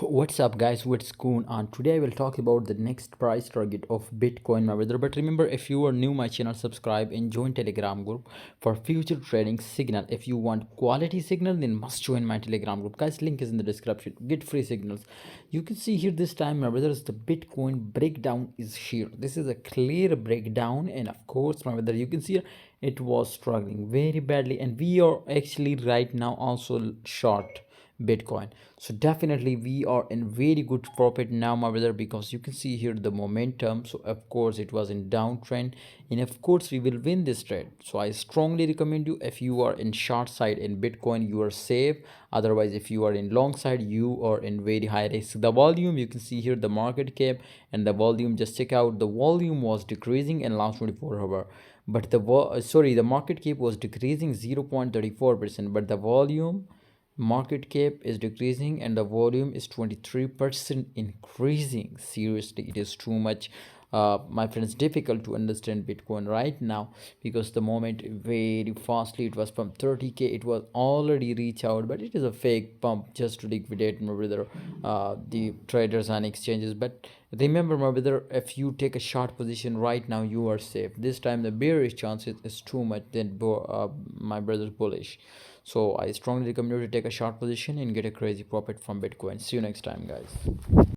What's up, guys? What's going on? Today I will talk about the next price target of Bitcoin, my brother. But remember, if you are new my channel, subscribe and join Telegram group for future trading signal. If you want quality signal, then must join my Telegram group, guys. Link is in the description. Get free signals. You can see here this time, my brothers, the Bitcoin breakdown is here. This is a clear breakdown, and of course, my brother, you can see it was struggling very badly, and we are actually right now also short Bitcoin. So definitely we are in very good profit now, my brother, because you can see here the momentum. So of course it was in downtrend, and of course we will win this trade. So I strongly recommend you, if you are in short side in Bitcoin, you are safe. Otherwise, if you are in long side, you are in very high risk. The volume, you can see here the market cap and the volume. Just check out, the volume was decreasing in last 24 hour, but the market cap was decreasing 0.34%, but the volume, market cap is decreasing and the volume is 23% increasing. Seriously, it is too much, my friends, difficult to understand Bitcoin right now, because the moment very fastly it was from 30k, it was already reach out, but it is a fake pump just to liquidate, my brother, the traders and exchanges. But remember, my brother, if you take a short position right now, you are safe. This time the bearish chances is too much than my brother's bullish. So I strongly recommend you to take a short position and get a crazy profit from Bitcoin. See you next time, guys.